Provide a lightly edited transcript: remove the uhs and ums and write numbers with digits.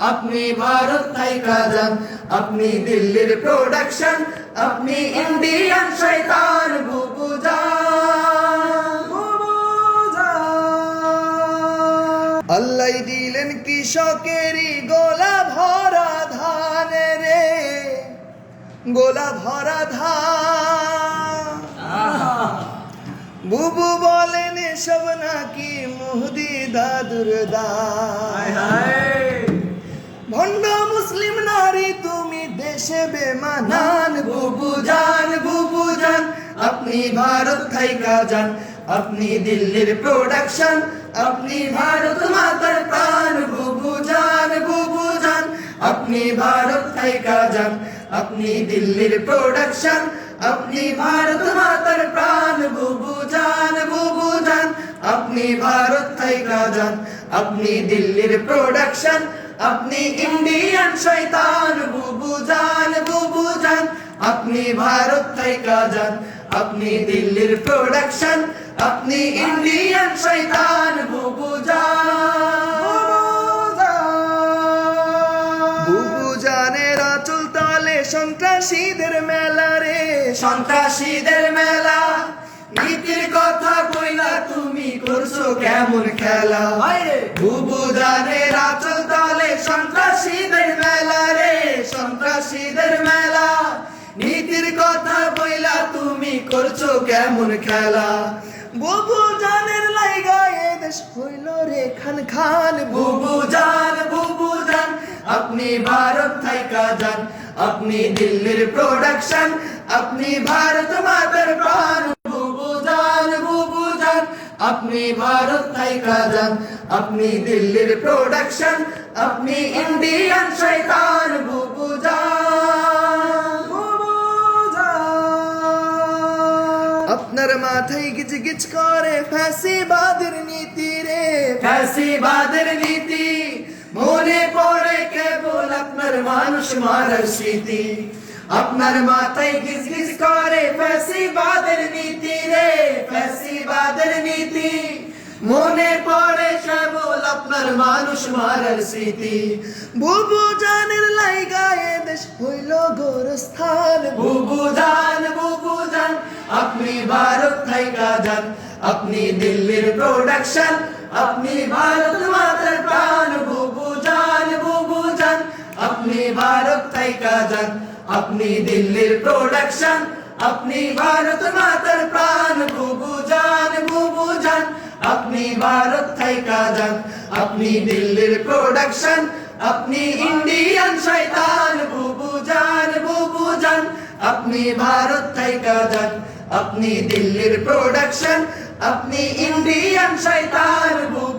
আপনি ভারত থাইকা যান, আপনি দিল্লির প্রোডাকশন, আপনি ইন্ডিয়ান শয়তান বুবুজান। আল্লাহ দিলেন কৃষকেরই গোলা ভরা ধান রে, গোলা ভরা ধান। বুবু বলেন এসব নাকি মুহদি দাদুর দান। ভণ্ড মুসলিম নারী তুমি দেশে বেমানান বুবুজান, বুবুজান আপনি ভারত থাইকা যান, আপনি দিল্লির প্রোডাকশন, আপনি ভারত মাতার প্রাণ বুবুজান, বুবুজান আপনি ভারত থাইকা যান, আপনি দিল্লির প্রোডাকশন, আপনি ভারত মাতার প্রাণ বুবুজান, বুবুজান আপনি ভারত থাইকা যান, আপনি দিল্লির প্রোডাকশন, আপনি ইন্ডিয়ান শয়তান বুবুজান, বুবুজান আপনি ভারত থাইকা যান, আপনি দিল্লির প্রোডাকশন, আপনি ইন্ডিয়ান শয়তান বুবুজান। বুবুজানের আঁচল তলে সন্ত্রাসীদের মেলা রে, সন্ত্রাসীদের মেলা। নীতির কথা কইলা তুমি করছো কেমন খেলা, বুবুজানের আঁচল তলে সন্ত্রাসীদের মেলা রে, সন্ত্রাসীদের মেলা। নীতির কথা কইলা তুমি করছো কেমন খেলা, বুবুজানের লাইগা এ দেশ হইল রে খান খান বুবুজান, বুবুজান আপনি ভারত থাইকা যান, আপনি দিল্লির প্রোডাকশন, আপনি ভারত মাতার প্রাণ বুবুজান, বুবুজান আপনি ভারত থাইকা যান, আপনি দিল্লির প্রোডাকশন, আপনি ইন্ডিয়ান শয়তান বুবুজান, বুবুজান। আপনার মাথায় গিজ গিজ করে ফ্যাসিবাদের নীতি রে, ফ্যাসিবাদের নীতি। মনে পড়ে কেবল আপনার মানুষ মারার স্মৃতি, আপনার মাথায় গিজ গিজ করে ফ্যাসিবাদের নীতি রে, ফ্যাসিবাদের নীতি। মনে পড়ে কেবল আপনার মানুষ মারার স্মৃতি, বুবুজানের লাইগা এ দেশ হইল গোরস্থান বুবুজান, বুবুজান আপনি ভারত থাইকা যান, আপনি দিল্লির প্রোডাকশন, আপনি ভারত মাতার প্রাণ বুবুজান, বুবুজান আপনি ভারত থাইকা যান, আপনি দিল্লির প্রোডাকশন, আপনি ভারত মাতার প্রাণ বুবুজান, বুবুজান আপনি ভারত থাইকা যান, আপনি দিল্লির প্রোডাকশন, আপনি ইন্ডিয়ান শয়তান বুবুজান, বুবুজান আপনি ভারত থাইকা যান, আপনি দিল্লির প্রোডাকশন, আপনি ইন্ডিয়ান শয়তান বুবুজান।